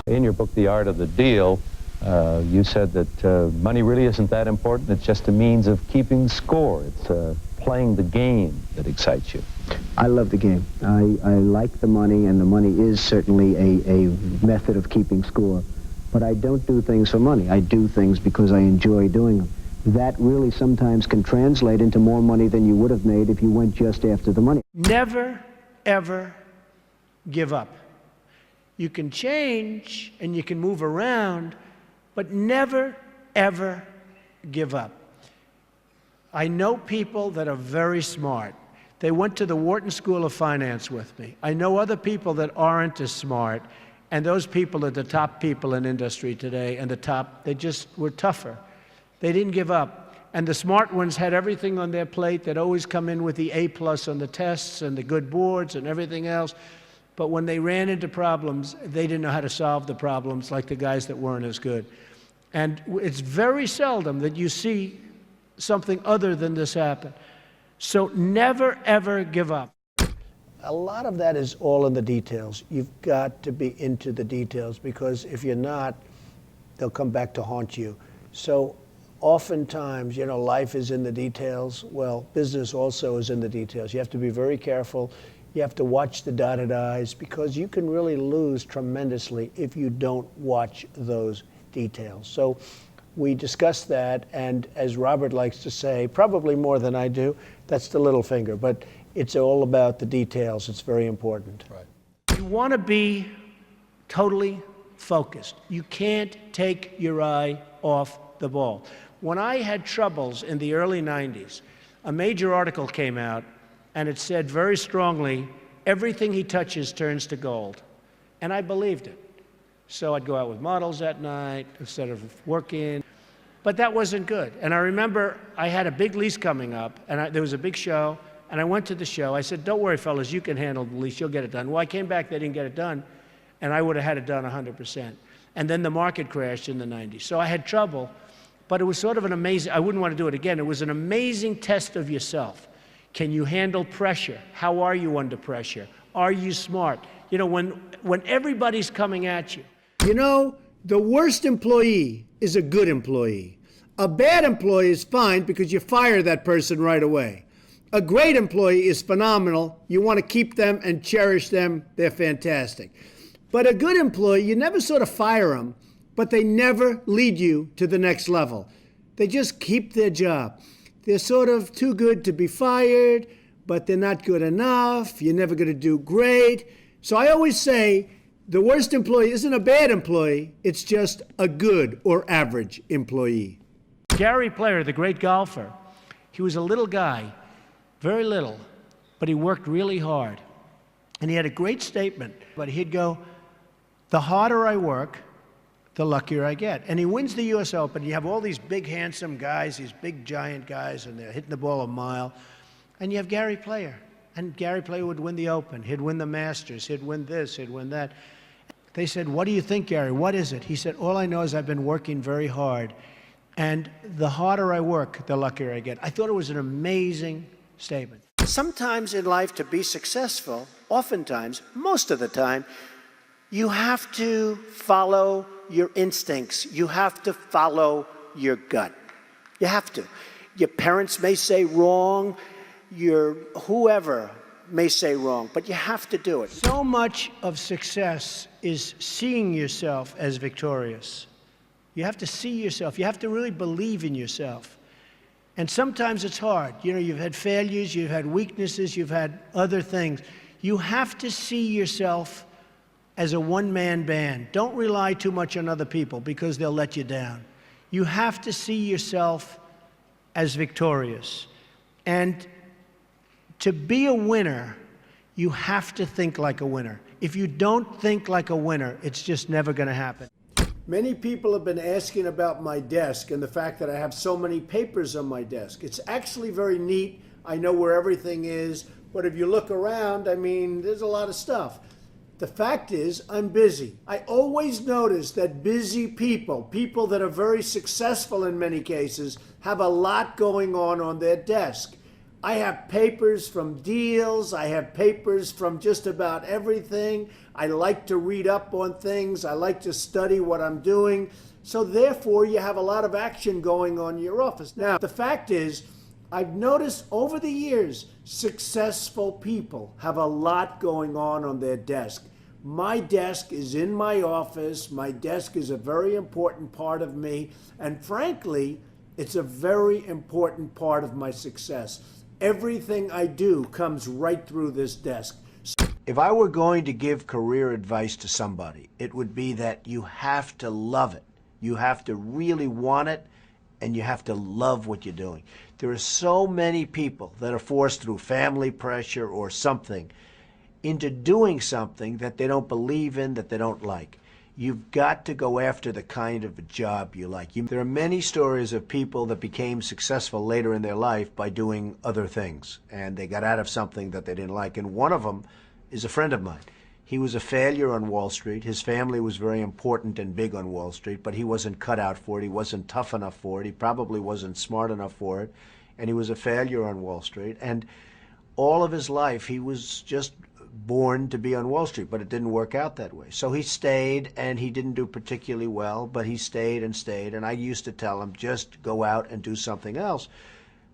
In your book, The Art of the Deal, you said that money really isn't that important. It's just a means of keeping score. It's playing the game that excites you. I love the game. I like the money, and the money is certainly a method of keeping score. But I don't do things for money. I do things because I enjoy doing them. That really sometimes can translate into more money than you would have made if you went just after the money. Never, ever give up. You can change and you can move around, but never, ever give up. I know people that are very smart. They went to the Wharton School of Finance with me. I know other people that aren't as smart, and those people are the top people in industry today, and they just were tougher. They didn't give up. And the smart ones had everything on their plate. They'd always come in with the A+ on the tests and the good boards and everything else. But when they ran into problems, they didn't know how to solve the problems like the guys that weren't as good. And it's very seldom that you see something other than this happen. So never, ever give up. A lot of that is all in the details. You've got to be into the details, because if you're not, they'll come back to haunt you. So oftentimes, life is in the details. Well, business also is in the details. You have to be very careful. You have to watch the dotted I's, because you can really lose tremendously if you don't watch those details. So we discussed that, and as Robert likes to say, probably more than I do, that's the little finger. But it's all about the details. It's very important. Right. You want to be totally focused. You can't take your eye off the ball. When I had troubles in the early 90s, a major article came out, and it said very strongly, everything he touches turns to gold. And I believed it. So I'd go out with models at night instead of working. But that wasn't good. And I remember I had a big lease coming up, and there was a big show, and I went to the show. I said, don't worry, fellas, you can handle the lease. You'll get it done. Well, I came back, they didn't get it done, and I would have had it done 100%. And then the market crashed in the 90s. So I had trouble, but it was sort of an amazing, I wouldn't want to do it again. It was an amazing test of yourself. Can you handle pressure? How are you under pressure? Are you smart? When everybody's coming at you. The worst employee is a good employee. A bad employee is fine because you fire that person right away. A great employee is phenomenal. You want to keep them and cherish them. They're fantastic. But a good employee, you never sort of fire them, but they never lead you to the next level. They just keep their job. They're sort of too good to be fired, but they're not good enough. You're never going to do great. So I always say the worst employee isn't a bad employee. It's just a good or average employee. Gary Player, the great golfer, he was a little guy, very little, but he worked really hard. And he had a great statement, but he'd go, the harder I work, the luckier I get. And he wins the US Open. You have all these big, handsome guys, these big, giant guys, and they're hitting the ball a mile. And you have Gary Player. And Gary Player would win the Open. He'd win the Masters. He'd win this. He'd win that. They said, what do you think, Gary? What is it? He said, all I know is I've been working very hard. And the harder I work, the luckier I get. I thought it was an amazing statement. Sometimes in life, to be successful, oftentimes, most of the time, you have to follow your instincts. You have to follow your gut. You have to. Your parents may say wrong. Whoever may say wrong, but you have to do it. So much of success is seeing yourself as victorious. You have to see yourself. You have to really believe in yourself. And sometimes it's hard. You've had failures, you've had weaknesses, you've had other things. You have to see yourself as a one-man band. Don't rely too much on other people because they'll let you down. You have to see yourself as victorious. And to be a winner, you have to think like a winner. If you don't think like a winner, it's just never going to happen. Many people have been asking about my desk and the fact that I have so many papers on my desk. It's actually very neat. I know where everything is, but if you look around, there's a lot of stuff. The fact is, I'm busy. I always notice that busy people that are very successful in many cases, have a lot going on their desk. I have papers from deals. I have papers from just about everything. I like to read up on things. I like to study what I'm doing. So therefore, you have a lot of action going on in your office. Now, the fact is, I've noticed over the years, successful people have a lot going on their desk. My desk is in my office. My desk is a very important part of me. And frankly, it's a very important part of my success. Everything I do comes right through this desk. If I were going to give career advice to somebody, it would be that you have to love it. You have to really want it, and you have to love what you're doing. There are so many people that are forced through family pressure or something into doing something that they don't believe in, that they don't like. You've got to go after the kind of a job you like. There are many stories of people that became successful later in their life by doing other things, and they got out of something that they didn't like. And one of them is a friend of mine. He was a failure on Wall Street. His family was very important and big on Wall Street, but he wasn't cut out for it. He wasn't tough enough for it. He probably wasn't smart enough for it. And he was a failure on Wall Street. And all of his life, he was just born to be on Wall Street, but it didn't work out that way. So he stayed, and he didn't do particularly well, but he stayed and stayed. And I used to tell him, just go out and do something else.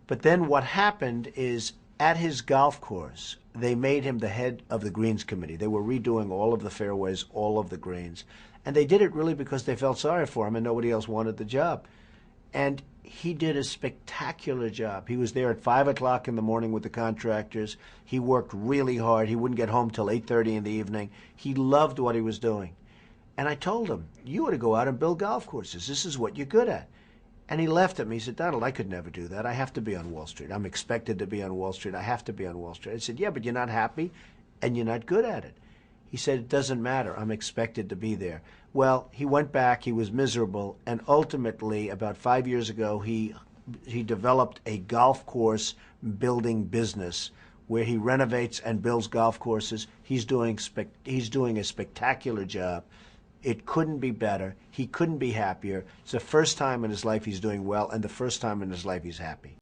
But then what happened is, at his golf course, they made him the head of the greens committee. They were redoing all of the fairways, all of the greens. And they did it really because they felt sorry for him and nobody else wanted the job. And he did a spectacular job. He was there at 5 o'clock in the morning with the contractors. He worked really hard. He wouldn't get home till 8:30 in the evening. He loved what he was doing. And I told him, you ought to go out and build golf courses. This is what you're good at. And he laughed at me. He said, Donald, I could never do that. I have to be on Wall Street. I'm expected to be on Wall Street. I have to be on Wall Street. I said, yeah, but you're not happy and you're not good at it. He said, it doesn't matter. I'm expected to be there. Well, he went back. He was miserable. And ultimately, about 5 years ago, he developed a golf course building business where he renovates and builds golf courses. He's doing a spectacular job. It couldn't be better. He couldn't be happier. It's the first time in his life he's doing well, and the first time in his life he's happy.